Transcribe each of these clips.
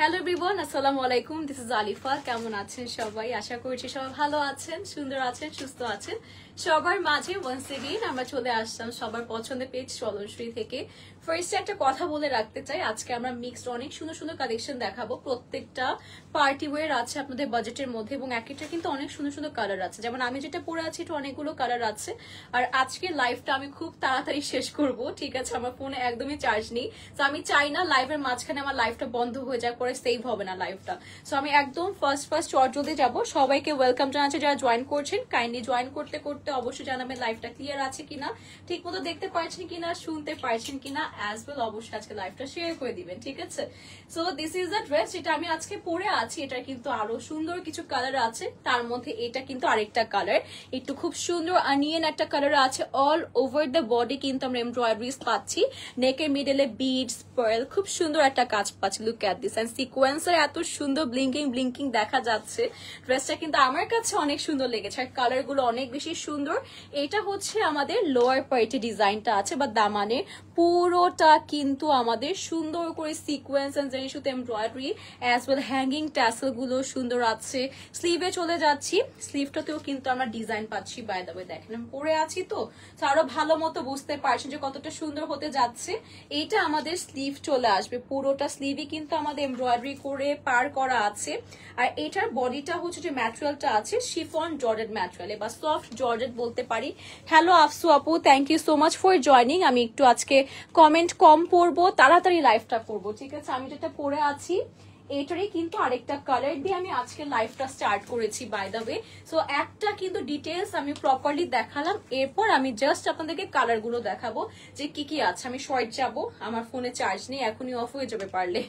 Hello everyone, আসসালামু আলাইকুম। This is Alifa. কেমন আছেন সবাই? আশা করছি সবাই ভালো আছেন, সুন্দর আছেন, সুস্থ আছেন। সবার মাঝে ওয়ান্স এগেইন আমরা চলে আসলাম সবার পছন্দের পেজ চলনশ্রী থেকে। ফার্স্টে একটা কথা বলে রাখতে চাই, আজকে আমরা মিক্সড অনেক সুন্দর সুন্দর কালেকশন দেখাবো। প্রত্যেকটা পার্টি ওয়্যার আছে আপনাদের বাজেটের মধ্যে এবং একটা কিন্তু অনেক সুন্দর সুন্দর কালার আছে। যেমন আমি যেটা পরে আছি এটা অনেকগুলো কালার আছে। আর আজকে লাইভটা আমি খুব তাড়াতাড়ি শেষ করব, ঠিক আছে? আমার ফোনে একদমই চার্জ নেই, তো আমি চাই না লাইভের মাঝখানে আমার লাইভটা বন্ধ হয়ে যায়, পরে সেভ হবে না লাইভটা। সো আমি একদম ফার্স্ট চটজলদি যাব। সবাইকে ওয়েলকাম জানাচ্ছি যারা জয়েন করছেন। কাইন্ডলি জয়েন করতে করতে অবশ্যই জানাবেন লাইভটা ক্লিয়ার আছে কিনা, ঠিক মতো দেখতে পাচ্ছেন কিনা, শুনতে পারছেন কিনা, অ্যাজ ওয়েল অবশ্যই আজকে লাইভটা শেয়ার করে দিবেন, ঠিক আছে? So this is the dress যেটা আমি আজকে পরে আছি। এটা কিন্তু আরো সুন্দর কিছু কালার আছে, তার মধ্যে এটা কিন্তু আরেকটা কালার, একটু খুব সুন্দর অনিয়ন একটা কালার আছে। অল ওভার দ্য বডি কিন্তু আমরা এমব্রয়ডারিজ পাচ্ছি, নেকের মিডলে বিডস, পার্ল, খুব সুন্দর একটা কাজ পাচ্ছি। লুক অ্যাট দিস, এন্ড সিকোয়েন্সের এত সুন্দর ব্লিঙ্কিং দেখা যাচ্ছে। ড্রেসটা কিন্তু আমার কাছে অনেক সুন্দর লেগেছে, আর কালার গুলো অনেক বেশি সুন্দর। এটা হচ্ছে আমাদের লোয়ার পার্টে ডিজাইনটা আছে বা দামানে, পুরোটা কিন্তু আমাদের সুন্দর করে সিকোয়েন্স এন্ড যেহেতু embroidery as well hanging tassel গুলো সুন্দর আছে। স্লিভে চলে যাচ্ছি, স্লিভটাতেও কিন্তু আমরা ডিজাইন পাচ্ছি। বাই দ্য ওয়ে দেখেন আমি পরে আছি তো আরো ভালো মতো বুঝতে পারছেন যে কতটা সুন্দর হতে যাচ্ছে। এইটা আমাদের স্লিভ চলে আসবে, পুরোটা স্লিভই কিন্তু আমাদের এমব্রয়ডারি করে পার করা আছে। আর এটার বডিটা হচ্ছে যে ম্যাটেরিয়ালটা আছে শিফন জর্জেট ম্যাটেরিয়াল বা সফট জর্জেট বলতে পারি। হ্যালো আফসু আপু, thank you so much for joining. আমি একটু আজকে কমেন্ট কম পড়বো, তাড়াতাড়ি লাইভটা করবো, ঠিক আছে? আমি যেটা পরে আছি এটারই কিন্তু আরেকটা কালার দিয়ে আমি আজকে লাইভটা স্টার্ট করেছি বাই দ্য ওয়ে। সো একটা কিন্তু ডিটেলস আমি প্রপারলি দেখালাম, এরপর আমি জাস্ট আপনাদেরকে কালার গুলো দেখাবো যে কি কি আছে। আমি শর্ট যাব, আমার ফোনে চার্জ নেই, এখনই অফ হয়ে যাবে পারলে।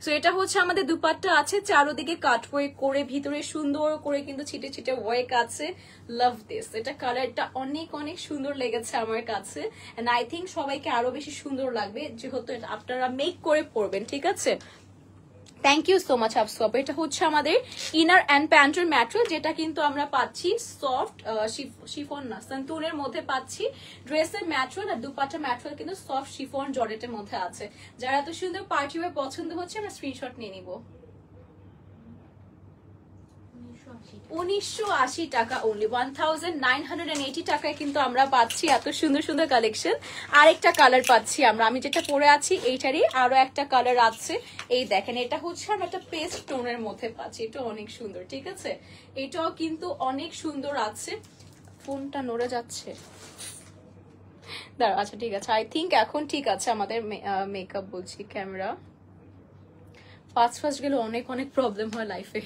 সো এটা হচ্ছে আমাদের দুপাট্টা আছে, চারোদিকে কাট ওয়ার্ক করে, ভিতরে সুন্দর করে কিন্তু ছিটে ছিটে ওয়ার্ক আছে। লাভ দিস, এটা কালারটা অনেক অনেক সুন্দর লেগেছে আমার কাছে, এন্ড আই থিঙ্ক সবাইকে আরো বেশি সুন্দর লাগবে যেহেতু আপনারা মেক করে পরবেন, ঠিক আছে? Thank you so much Afsu আপু। এটা হচ্ছে আমাদের ইনার অ্যান্ড প্যান্টের ম্যাটেরিয়াল, যেটা কিন্তু আমরা পাচ্ছি সফট শিফন না সান্তুনের মধ্যে পাচ্ছি। ড্রেসের ম্যাটেরিয়াল আর দুপাট্টা ম্যাটেরিয়াল কিন্তু সফট শিফন জর্জেটের মধ্যে আছে। যারা এত সুন্দর পার্টি ওয়্যার পছন্দ হচ্ছে আমরা স্ক্রিনশট নিয়ে নিব। 1980 টাকা অনলি, 1980 টাকায় কিন্তু আমরা পাচ্ছি এত সুন্দর সুন্দর কালেকশন। আরেকটা কালার পাচ্ছি আমরা, আমি যেটা পরে আছি এইটারই আরো একটা কালার আছে। এই দেখেন, এটা হচ্ছে আমরা একটা পেস্ট টোনের মধ্যে পাচ্ছি, এটা অনেক সুন্দর, ঠিক আছে? এটাও কিন্তু অনেক সুন্দর আছে। ফোনটা নড়ে যাচ্ছে, দাঁড়া, আচ্ছা ঠিক আছে, আই থিঙ্ক এখন ঠিক আছে। আমাদের মেকআপ বলছি, ক্যামেরা ফার্স্ট গেলে অনেক অনেক প্রবলেম হয় লাইফে।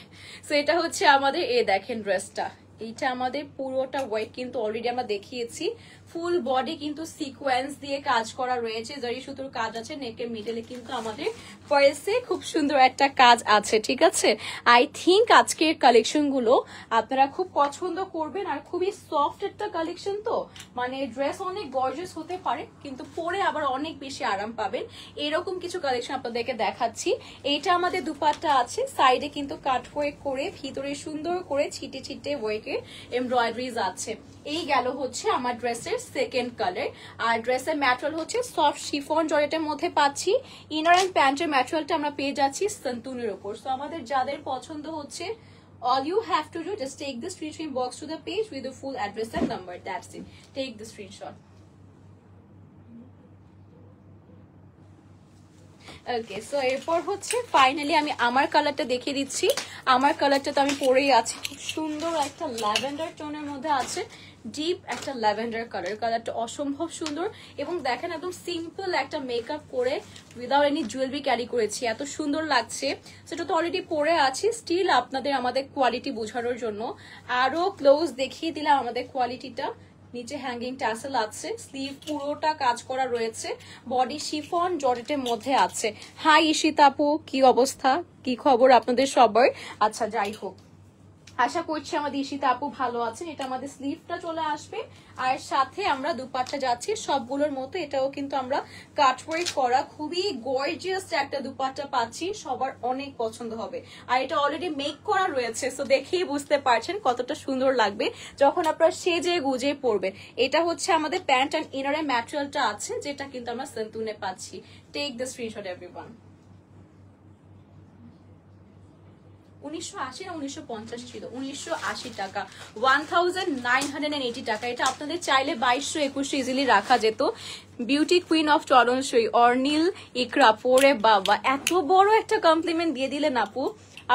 সো এটা হচ্ছে আমাদের, এ দেখেন ড্রেসটা, এইটা আমাদের পুরোটা ওয়াইট কিন্তু অলরেডি আমরা দেখিয়েছি। ফুল বডি কিন্তু সিকোয়েন্স দিয়ে কাজ করা রয়েছে, জারি সুতোর কাজ আছে। নেকের মিডলে কিন্তু আমাদের পার্লসে খুব সুন্দর একটা কাজ আছে, ঠিক আছে? আই থিঙ্ক আজকের কালেকশন গুলো আপনারা খুব পছন্দ করবেন, আর খুবই সফট একটা কালেকশন। তো মানে ড্রেস অনেক গর্জিয়াস হতে পারে কিন্তু পরে আবার অনেক বেশি আরাম পাবেন, এরকম কিছু কালেকশন আপনাদেরকে দেখাচ্ছি। এইটা আমাদের দুপাট্টা আছে, সাইডে কিন্তু কাট ওয়ার্ক করে, ভিতরে সুন্দর করে ছিটে ছিটে ওয়ার্কের এমব্রয়ডারিজ আছে। এই গেল হচ্ছে আমার ড্রেসের সেকেন্ড কালার। আর ড্রেসের ম্যাটেরিয়াল হচ্ছে সফট শিফন জর্জেটের মধ্যে পাচ্ছি। ইনার এন্ড প্যান্টের ম্যাটেরিয়ালটা আমরা পেয়ে যাচ্ছি সান্তুনের উপর। সো আমাদের যাদের পছন্দ হচ্ছে, all you have to do just take the screenshot box to the page with the full address and number. That's it. Take the screenshot. Okay, so এরপর হচ্ছে ফাইনালি আমি আমার কালারটা দেখিয়ে দিচ্ছি। আমার কালারটা তো আমি পরেই আছি, খুব সুন্দর একটা ল্যাভেন্ডার টোনের মধ্যে আছে, ডিপ একটা ল্যাভেন্ডার কালার। কালারটা অসম্ভব সুন্দর, এবং দেখেন একদম সিম্পল একটা মেকআপ করে উইদাউট এনি জুয়েলারি ক্যারি করেছি, এত সুন্দর লাগছে। সেটা তো অলরেডি পরে আছি, স্টিল আপনাদের আমাদের কোয়ালিটি বোঝানোর জন্য আরো ক্লোজ দেখিয়ে দিলাম আমাদের কোয়ালিটিটা। নিচে হ্যাঙ্গিং ট্যাসেল আছে, স্লিভ পুরোটা কাজ করা রয়েছে, বডি শিফন জর্জেটের মধ্যে আছে। হাই ঈশিতা আপু, কি অবস্থা, কি খবর আপনাদের সবার? আচ্ছা যাই হোক, আশা করছি আমাদের ঈশিতা আপু ভালো আছেন। এটা আমাদের স্লিভটা চলে আসবে, আর সাথে আমরা দুপাট্টা যাচ্ছি সবগুলোর মতো। এটাও কিন্তু আমরা কাটওয়ার্ক করা খুবই গর্জিয়াস একটা দুপাট্টা পাচ্ছি, সবার অনেক পছন্দ হবে। আর এটা অলরেডি মেক করা রয়েছে, সো দেখেই বুঝতে পারছেন কতটা সুন্দর লাগবে যখন আপনারা সেজে গুজে পরবেন। এটা হচ্ছে আমাদের প্যান্ট অ্যান্ড ইনারের ম্যাটেরিয়ালটা আছে, যেটা কিন্তু আমরা সান্তুনে পাচ্ছি। Take the screenshot everyone. 1980 না 1950 ছিল, 1980 টাকা, 1980 টাকা। এটা আপনাদের চাইলে 2200-2100 ইজিলি রাখা যেত। বিউটি কুইন অফ চরণসই অর্নিল ইকরা, পরে বাবা এত বড় একটা কমপ্লিমেন্ট দিয়ে দিলেন আপু।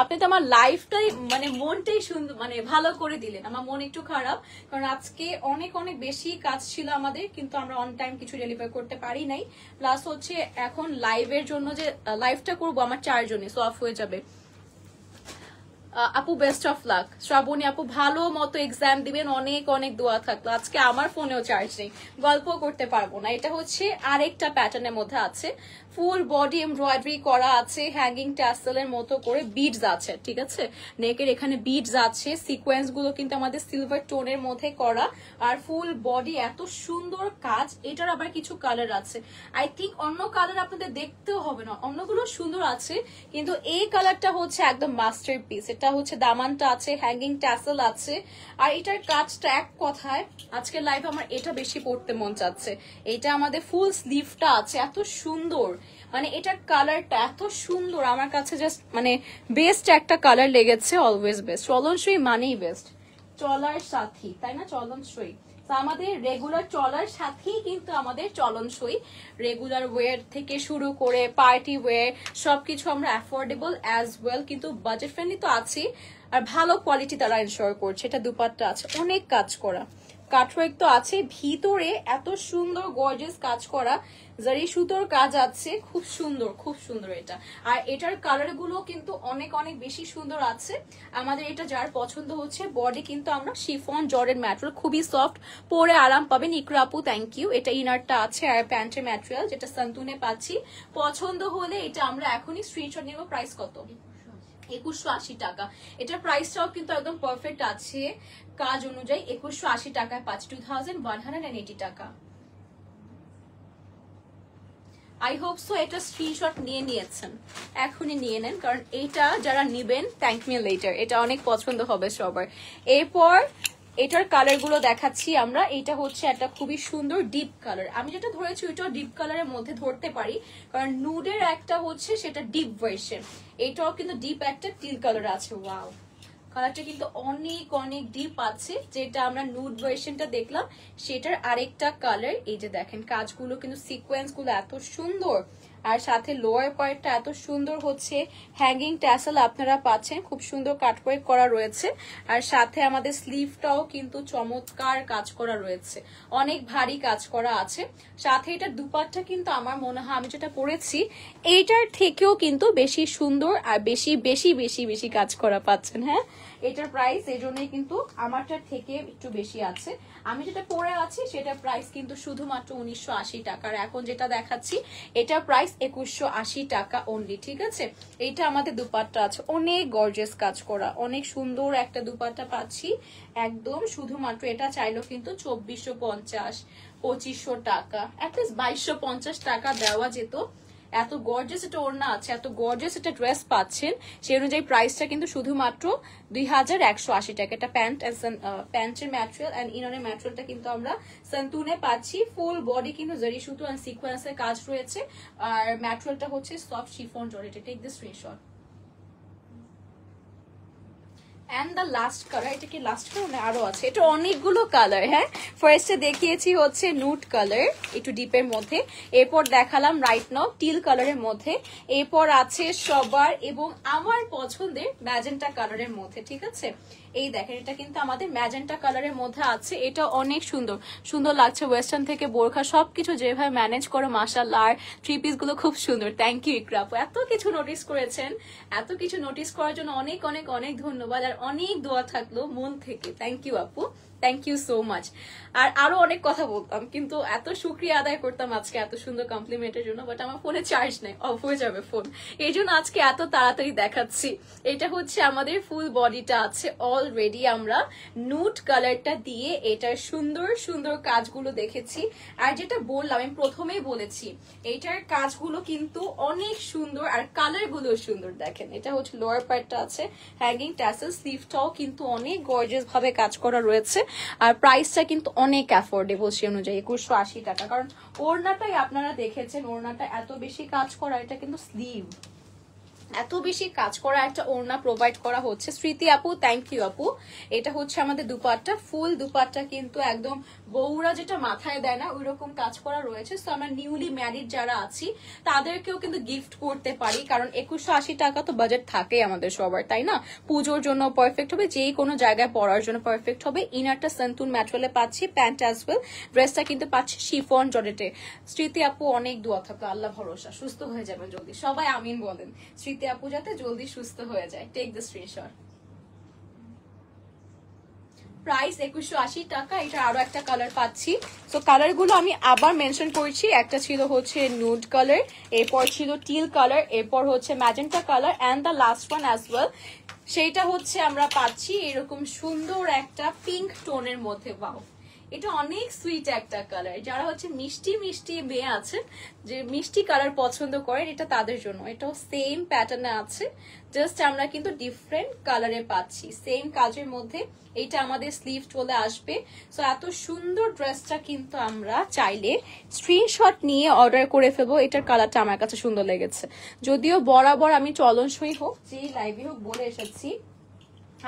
আপনি তো আমার লাইফটাই মানে মনটাই সুন্দর মানে ভালো করে দিলেন। আমার মন একটু খারাপ কারণ আজকে অনেক অনেক বেশি কাজ ছিল আমাদের, কিন্তু আমরা অন টাইম কিছু ডেলিভার করতে পারি নাই। প্লাস হচ্ছে এখন লাইভের জন্য যে লাইভটা করবো আমার 4 জনে, সো অফ হয়ে যাবে। আপু বেস্ট অফ লাক। শ্রাবণী আপু ভালো মতো এক্সাম দিবেন, অনেক অনেক দোয়া থাকলো। আজকে আমার ফোনেও চার্জ নেই, গল্পও করতে পারবো না। এটা হচ্ছে আরেকটা প্যাটার্নের মধ্যে আছে, ফুল বডি এমব্রয়ডারি করা আছে, হ্যাঙ্গিং ট্যাসেলের মতো করে বিডস আছে, ঠিক আছে। নেকের এখানে বিডস আছে, সিকোয়েন্স গুলো কিন্তু আমাদের সিলভার টোনের মধ্যে করা, আর ফুল বডি এত সুন্দর কাজ। এটার আবার কিছু কালার আছে, আই থিঙ্ক অন্য কালার আপনাদের দেখতেও হবে না, অন্যগুলো সুন্দর আছে, কিন্তু এই কালারটা হচ্ছে একদম মাস্টার পিস। এটা হচ্ছে দামানটা আছে, হ্যাঙ্গিং ট্যাসেল আছে, আর এটার কাজটা এক কথায় আজকের লাইভে আমার এটা বেশি পড়তে মন চাচ্ছে। এটা আমাদের ফুল স্লিভটা আছে, এত সুন্দর, মানে এটার কালারটা এত সুন্দর আমার কাছে, জাস্ট মানে বেস্ট একটা কালার লেগেছে। অলওয়েজ বেস্ট, চলনসই মানেই বেস্ট, চলার সাথী, তাই না? চলনসই আমাদের রেগুলার চলার সাথেই কিন্তু আমাদের চলনসই। রেগুলার ওয়্যার থেকে শুরু করে পার্টি ওয়্যার সবকিছু আমরা অ্যাফোর্ডেবল অ্যাজ ওয়েল, কিন্তু বাজেট ফ্রেন্ডলি তো আছি, আর ভালো কোয়ালিটি তারা এনশিওর করছে। এটা দুপাট্টা আছে, অনেক কাজ করা, কাটওয়ার্ক তো আছে, ভিতরে এত সুন্দর গর্জিয়াস কাজ করা, জারি সুতোর কাজ আছে, খুব সুন্দর খুব সুন্দর এটা। আর এটার কালার গুলো কিন্তু অনেক অনেক বেশি সুন্দর আছে। আমাদের এটা যার পছন্দ হচ্ছে, বডি কিন্তু আমরা শিফন জর্ডেন ম্যাটেরিয়াল, খুবই সফট, পরে আরাম পাবেন। ইকরা আপু থ্যাংক ইউ। এটা ইনারটা আছে আর প্যান্টের ম্যাটেরিয়াল, যেটা সান্তুনে পাচ্ছি। পছন্দ হলে এটা আমরা এখনই স্ক্রিনশট নেব। প্রাইস কত? 2180 টাকা। এটার প্রাইসটাও কিন্তু একদম পারফেক্ট আছে কাজ অনুযায়ী। 2180 টাকায় পাচ্ছি, 2180 টাকা। আই হোপ সো এটা স্ক্রিনশট নিয়ে নিয়েছেন, এখনই নিয়ে নেন, কারণ এটা যারা নিবেন থ্যাংক মি লেটার, এটা অনেক পছন্দ হবে সবার। এরপর এটার কালার গুলো দেখাচ্ছি আমরা। এটা হচ্ছে একটা খুবই সুন্দর ডিপ কালার, আমি যেটা ধরেছি ওইটাও ডিপ কালারের মধ্যে ধরতে পারি, কারণ নুডের একটা হচ্ছে সেটা ডিপ ভার্সন, এটাও কিন্তু ডিপ একটা টিল কালার আছে। ওয়াও, কালারটা কিন্তু অনেক অনেক ডিপ আছে। যেটা আমরা নুড ভার্সনটা দেখলাম সেটার আরেকটা কালার। এই যে দেখেন কাজগুলো কিন্তু সিকোয়েন্স গুলো এত সুন্দর, আর সাথে লোয়ার পার্টটা এত সুন্দর হচ্ছে হ্যাঙ্গিং ট্যাসেল আপনারা পাচ্ছেন, খুব সুন্দর কাটওয়ার্ক করা রয়েছে। আর সাথে আমাদের স্লিভটাও কিন্তু চমৎকার কাজ করা রয়েছে, অনেক ভারী কাজ করা আছে। সাথে এটা দুপাটটা কিন্তু আমার মনে হয় আমি যেটা পরেছি এইটার থেকেও কিন্তু বেশি সুন্দর আর বেশি বেশি বেশি বেশি কাজ করা পাচ্ছেন। হ্যাঁ, এটার প্রাইস এই জন্যই কিন্তু আমারটার থেকে একটু বেশি আছে। আমি যেটা পরে আছি সেটার প্রাইস কিন্তু শুধুমাত্র 1980 টাকা, আর এখন যেটা দেখাচ্ছি এটার প্রাইস 2180 টাকা অনলি, ঠিক আছে। এইটা আমাদের দুপাট্টা আছে, অনেক গর্জিয়াস কাজ করা, অনেক সুন্দর একটা দুপাট্টা পাচ্ছি একদম। শুধুমাত্র এটা চাইলেও কিন্তু 2450 2500 টাকা, অ্যাটলিস্ট 2250 টাকা দেওয়া যেত। এত গর্জিয়াস একটা ওড়না আছে, এত গর্জিয়াস একটা ড্রেস পাচ্ছেন, সেই অনুযায়ী প্রাইসটা কিন্তু শুধুমাত্র 2180 টাকা। এটা প্যান্ট প্যান্টের ম্যাটেরিয়াল এন্ড ইনারের ম্যাটেরিয়ালটা কিন্তু আমরা সান্তুনে পাচ্ছি। ফুল বডি কিন্তু জরি সুতো এন্ড সিকোয়েন্সের কাজ রয়েছে, আর ম্যাটেরিয়ালটা হচ্ছে soft chiffon georgette. Take this screenshot. And the last colour, এটা কি লাস্ট কালার না আরো আছে? এটা অনেকগুলো কালার। হ্যাঁ, ফার্স্টে দেখিয়েছি হচ্ছে নুড কালার একটু ডিপের মধ্যে, এরপর দেখালাম রাইট নাও টিল কালারের মধ্যে, এরপর আছে সবার এবং আমার পছন্দের ম্যাজেন্টা কালারের মধ্যে, ঠিক আছে। এই দেখেন এটা কিন্তু আমাদের ম্যাজেন্টা কালারের মধ্যে আছে, এটা অনেক সুন্দর সুন্দর লাগছে। ওয়েস্টার্ন থেকে বোরখা সবকিছু যেভাবে ম্যানেজ করো মাশাআল্লাহ, আর থ্রি পিস গুলো খুব সুন্দর। থ্যাংক ইউ ইকরা আপু, এত কিছু নোটিস করেছেন, এত কিছু নোটিস করার জন্য অনেক অনেক অনেক ধন্যবাদ, আর অনেক দোয়া থাকলো মন থেকে। থ্যাংক ইউ আপু, থ্যাংক ইউ সো মাচ। আর আরো অনেক কথা বলতাম, কিন্তু এত শুক্রিয়া আদায় করতাম আজকে এত সুন্দর কমপ্লিমেন্টের জন্য, বাট আমার ফোনে চার্জ নেই, অফ হয়ে যাবে ফোন, এই জন্য আজকে এত তাড়াতাড়ি দেখাচ্ছি। এটা হচ্ছে আমাদের ফুল বডিটা আছে, অলরেডি আমরা নুড কালারটা দিয়ে এটার সুন্দর সুন্দর কাজগুলো দেখেছি। আর যেটা বললাম আমি প্রথমেই বলেছি, এইটার কাজগুলো কিন্তু অনেক সুন্দর, আর কালার গুলো সুন্দর। দেখেন এটা হচ্ছে লোয়ার পার্টটা আছে, হ্যাঙ্গিং ট্যাসেল, স্লিভটাও কিন্তু অনেক গর্জিয়াস ভাবে কাজ করা রয়েছে, আর প্রাইসটা কিন্তু অনেক অ্যাফোর্ডেবল সে অনুযায়ী 2180 টাকা। কারণ ওড়নাটাই আপনারা দেখেছেন, ওড়নাটা এত বেশি কাজ করা, এটা কিন্তু স্লিভ, এত বেশি কাজ করা একটা ওড়না প্রোভাইড করা হচ্ছে। স্মৃতি আপু, থ্যাংক ইউ আপু। এটা হচ্ছে আমাদের দুপাট্টা, ফুল দুপাট্টা কিন্তু একদম বউরা যেটা মাথায় দেয় না ওই রকম কাজ করা রয়েছে। সো আমরা নিউলি ম্যারিড যারা আছি তাদেরকেও কিন্তু গিফট করতে পারি, কারণ 2180 টাকা তো বাজেট থাকে আমাদের সবার, তাই না? পুজোর জন্য পারফেক্ট হবে, যেই কোনো জায়গায় পরার জন্য পারফেক্ট হবে। ইনারটা সান্তুন ম্যাটেরিয়ালে পাচ্ছি, প্যান্ট অ্যাজ ওয়েল, ড্রেসটা কিন্তু পাচ্ছি শিফন জর্জেটে। স্মৃতি আপু অনেক দোয়া থাকলো, আল্লাহ ভরসা, সুস্থ হয়ে যাবেন জলদি, সবাই আমিন বলেন। স্মৃতি আপু যাতে জলদি সুস্থ হয়ে যায়। Take the screenshot. প্রাইস 2180 টাকা। এটা আরো একটা কালার পাচ্ছি। তো কালার গুলো আমি আবার মেনশন করছি, একটা ছিল হচ্ছে নুড কালার, এরপর ছিল টিল কালার, এরপর হচ্ছে magenta colour, and the last one as well সেইটা হচ্ছে আমরা পাচ্ছি এরকম সুন্দর একটা পিঙ্ক টোনের মধ্যে। ওয়াও, এটা অনেক সুইট একটা কালার। যারা হচ্ছে মিষ্টি মিষ্টি মেয়ে আছেন, যে মিষ্টি কালার পছন্দ করেন, এটা তাদের জন্য। এটাও সেম প্যাটার্নে আছে, জাস্ট আমরা কিন্তু ডিফারেন্ট কালারে পাচ্ছি সেম কাজের মধ্যে। এটা আমাদের স্লিভ চলে আসবে। সো এত সুন্দর ড্রেসটা কিন্তু আমরা চাইলে স্ক্রিনশট নিয়ে অর্ডার করে ফেলবো। এটার কালারটা আমার কাছে সুন্দর লেগেছে, যদিও বরাবর আমি চলনসই হোক যে লাইভে হোক বলে এসেছি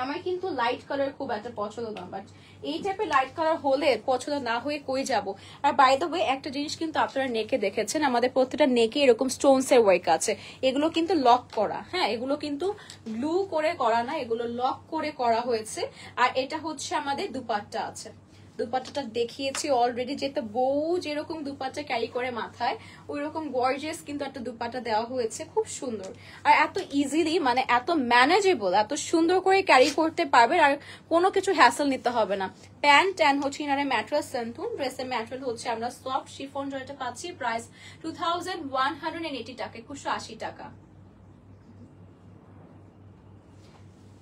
আমার কিন্তু লাইট কালার খুব একটা পছন্দ না, বাট এই টাইপের লাইট কালার হলে পছন্দ না হয়ে কই যাব। আর বাই দ্য ওয়ে একটা জিনিস কিন্তু আপনারা নেকে দেখেছেন, আমাদের প্রত্যেকটা নেকে এরকম স্টোনস এর ওয়ার্ক আছে। এগুলো কিন্তু লক করা, হ্যাঁ, এগুলো কিন্তু গ্লু করে করা না, এগুলো লক করে করা হয়েছে। আর এটা হচ্ছে আমাদের দুপাট্টা আছে, দুপাট্টাটা দেখিয়েছি অলরেডি, যেটা বউ যেরকম দুপাট্টা ক্যারি করে মাথায় ওই রকম গর্জিয়াস কিন্তু একটা দুপাট্টা দেওয়া হয়েছে, খুব সুন্দর। আর এত ইজিলি, মানে এত ম্যানেজেবল, এত সুন্দর করে ক্যারি করতে পারবে, আর কোনো কিছু হ্যাসেল নিতে হবে না। প্যান্ট অ্যান্ড হচ্ছে ইনারে ম্যাট্রেস সান্তুন, ড্রেসের ম্যাটেরিয়াল হচ্ছে আমরা সফট শিফন যেটা পাচ্ছি। প্রাইস 2180 টাকা, 2180 টাকা।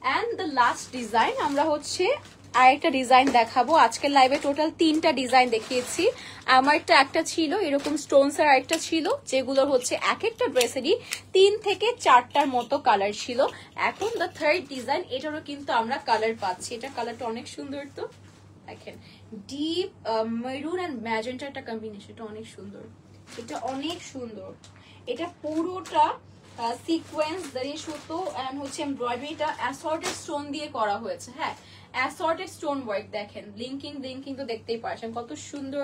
অ্যান্ড দ্য লাস্ট ডিজাইন আমরা হচ্ছে আরেকটা ডিজাইন দেখাবো। আজকের লাইভে টোটাল 3টা ডিজাইন দেখিয়েছি। আমারটা একটা ছিল এরকম স্টোনস আর একটা ছিল, যেগুলো হচ্ছে এক একটা ড্রেসেরই 3 থেকে 4টার মতো কালার ছিল। এখন দ্য থার্ড ডিজাইন, এটারও কিন্তু আমরা কালার পাচ্ছি। এটা কালারটা অনেক সুন্দর, তো দেখেন ডিপ মেরুন অ্যান্ড ম্যাজেন্টা একটা কম্বিনেশন, এটা অনেক সুন্দর, এটা অনেক সুন্দর। এটা পুরোটা সিকোয়েন্স দাঁড়িয়ে সুতো এন্ড হচ্ছে এমব্রয়ডারিটা অ্যাসর্টেড স্টোন দিয়ে করা হয়েছে। হ্যাঁ, অ্যাসর্টেড স্টোন ওয়ার্ক, দেখেন ব্লিঙ্কিং তো দেখতেই পারছেন কত সুন্দর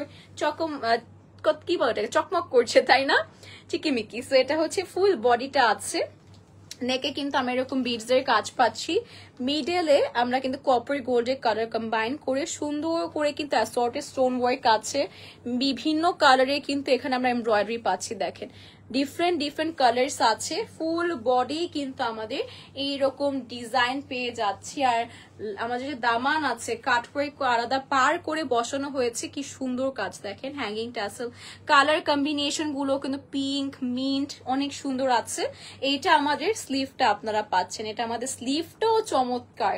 কি বলে এটাকে, চকমক করছে, তাই না? চিকিমিকি। সো এটা হচ্ছে ফুল বডিটা আছে, নেকে কিন্তু আমরা এরকম বিডস এর কাজ পাচ্ছি, মিডলে আমরা কিন্তু কপার গোল্ডের কালার কম্বাইন করে সুন্দর করে কিন্তু অ্যাসর্টেড স্টোন ওয়ার্ক আছে, বিভিন্ন কালারে কিন্তু এখানে আমরা এমব্রয়ডারি পাচ্ছি। দেখেন ডিফারেন্ট কালার্স আছে, ফুল বডি কিন্তু আমাদের এইরকম ডিজাইন পেয়ে যাচ্ছি। আর আমাদের যে দামান আছে কাটওয়ার্ক আলাদা পার করে বসানো হয়েছে, কি সুন্দর কাজ দেখেন। হ্যাঙ্গিং ট্যাসেল কালার কম্বিনেশন গুলো কিন্তু পিঙ্ক মিন্ট অনেক সুন্দর আছে। এইটা আমাদের স্লিভটা আপনারা পাচ্ছেন, এটা আমাদের স্লিভটাও চমৎকার।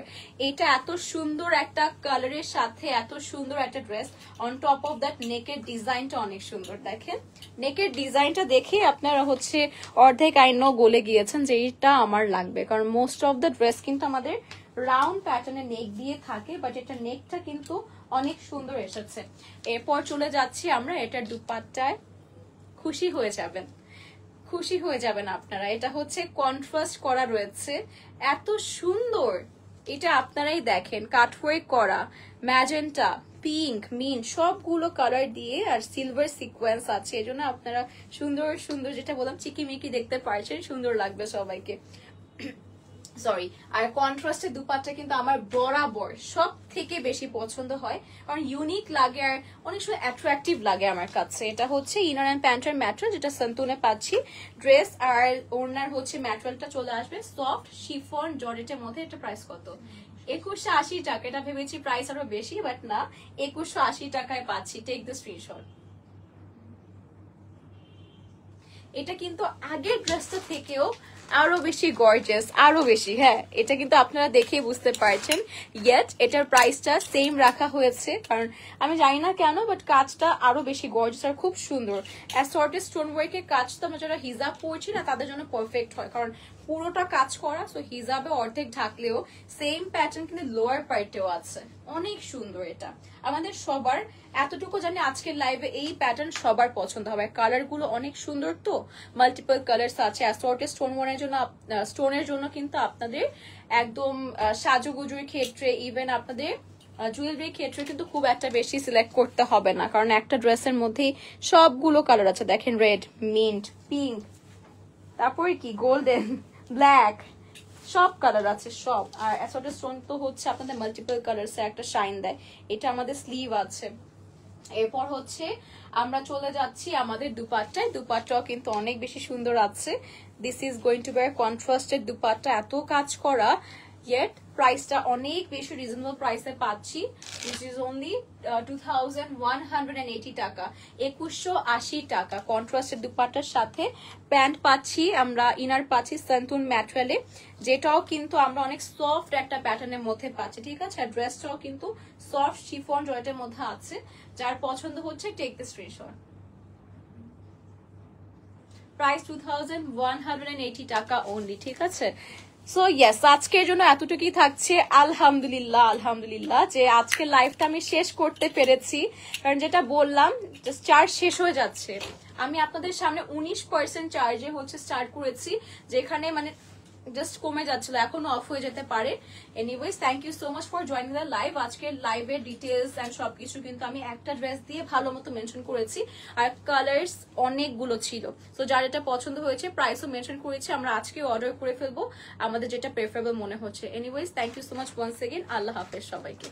এটা এত সুন্দর একটা কালারের সাথে এত সুন্দর একটা dress, on top of that নেকের ডিজাইনটা অনেক সুন্দর। দেখেন নেকের ডিজাইনটা দেখে আপনারা হচ্ছে অর্ধেক আইনও গলে গিয়েছেন যে এইটা আমার লাগবে, কারণ মোস্ট অফ দ্য ড্রেস কিন্তু আমাদের রাউন্ড প্যাটার্নে নেক দিয়ে থাকে, বাট এটা নেকটা কিন্তু অনেক সুন্দর এসেছে। এরপর চলে যাচ্ছি আমরা এটার দুপাট্টায়, খুশি হয়ে যাবেন, খুশি হয়ে যাবেন আপনারা। এটা হচ্ছে কন্ট্রাস্ট করা রয়েছে, এত সুন্দর। এটা আপনারাই দেখেন, কাটওয়ার্ক করা, ম্যাজেন্টা, পিঙ্ক, মিন্ট সবগুলো কালার দিয়ে, আর সিলভার সিকোয়েন্স আছে, এজন্য আপনারা সুন্দর সুন্দর যেটা বললাম চিকিমিকি দেখতে পারছেন, সুন্দর লাগবে সবাইকে। সরি। আর কন্ট্রাস্টের দুপাট্টা কিন্তু আমার বরাবর সব থেকে বেশি পছন্দ হয়, কারণ ইউনিক লাগে আর অনেক সময় অ্যাট্রাকটিভ লাগে আমার কাছে। এটা হচ্ছে ইনার অ্যান্ড প্যান্টের ম্যাটেরিয়াল, যেটা সান্তুনে পাচ্ছি। ড্রেস আর ওড়নার হচ্ছে ম্যাটেরিয়ালটা চলে আসবে সফট শিফন জর্জেটের মধ্যে। এটা প্রাইস কত? 2180 টাকা। এটা ভেবেছি প্রাইস আরো বেশি, বাট না, 2180 টাকায় পাচ্ছি। Take the screenshot. এটা কিন্তু আগের ড্রেসটা থেকেও আরো বেশি গর্জিয়াস, আরো বেশি। হ্যাঁ, এটা কিন্তু আপনারা দেখেই বুঝতে পারছেন। ইয়েট এটার প্রাইসটা সেম রাখা হয়েছে, কারণ আমি জানি না কেন, বাট কাজটা আরো বেশি গর্জিয়াস আর খুব সুন্দর। অ্যাসর্টেড স্টোন ওয়ার্কের কাজ তো আমরা যারা হিজাব পরছি না তাদের জন্য পারফেক্ট হয়, কারণ পুরোটা কাজ করা, সো হিজাবে অর্ধেক ঢাকলেও সেম প্যাটার্ন কিন্তু লোয়ার পার্টেও আছে। অনেক সুন্দর এটা, আমাদের সবার এতটুকু জানি আজকের লাইভে এই প্যাটার্ন সবার পছন্দ হবে। কালার গুলো অনেক সুন্দর, তো মাল্টিপল কালার্স আছে। অ্যাসর্টেড স্টোনের জন্য কিন্তু আপনাদের একদম সাজুগুজুর ক্ষেত্রে, ইভেন আপনাদের জুয়েলারির ক্ষেত্রে কিন্তু খুব একটা বেশি সিলেক্ট করতে হবে না, কারণ একটা ড্রেসের মধ্যেই সবগুলো কালার আছে। দেখেন রেড, মিন্ট, পিঙ্ক, তারপরে কি গোল্ডেন, ব্ল্যাক, সব কালার আছে সব। আর অ্যাসর্টেড স্টোন তো হচ্ছে আপনাদের মাল্টিপল কালার্স একটা শাইন দেয়। এটা আমাদের স্লিভ আছে। এরপর হচ্ছে আমরা চলে যাচ্ছি আমাদের দুপাট্টায়। দুপাট্টাও কিন্তু অনেক বেশি সুন্দর আছে। This is going to be contrasted dupatta, এত কাজ করা, ইয়েট প্রাইসটা অনেক বেশি রিজনেবল প্রাইসে পাচ্ছি। দিস ইজ অনলি 2180 টাকা, 2180 টাকা। কন্ট্রাস্টেড দুপাট্টার সাথে প্যান্ট পাচ্ছি আমরা, ইনার পাচ্ছি সান্তুন ম্যাটেরিয়ালে, যেটাও কিন্তু আমরা অনেক সফট একটা প্যাটার্নের মধ্যে পাচ্ছি, ঠিক আছে। আর ড্রেসটাও কিন্তু সফট শিফন জয়েন্টের মধ্যে আছে। যার পছন্দ হচ্ছে টেক দ্য স্ক্রিনশট। প্রাইস 2180 টাকা অনলি, ঠিক আছে। সো ইয়েস, আজকের জন্য এতটুকুই থাকছে। আলহামদুলিল্লাহ আলহামদুলিল্লাহ যে আজকের লাইভটা আমি শেষ করতে পেরেছি, কারণ যেটা বললাম চার্জ শেষ হয়ে যাচ্ছে। আমি আপনাদের সামনে 19% চার্জে হচ্ছে স্টার্ট করেছি, যেখানে মানে জাস্ট কমে যাচ্ছিল, এখনো অফ হয়ে যেতে পারে। Anyways, thank you so much for joining the live. আজকের লাইভের ডিটেলস অ্যান্ড সবকিছু কিন্তু আমি একটা ড্রেস দিয়ে ভালো মতো মেনশন করেছি, আর কালার্স অনেকগুলো ছিল। তো যার এটা পছন্দ হয়েছে প্রাইসও মেনশন করেছি, আমরা আজকে অর্ডার করে ফেলবো আমাদের যেটা প্রেফারেবল মনে হচ্ছে। Anyways, thank you so much once again. আল্লাহ হাফেজ সবাইকে।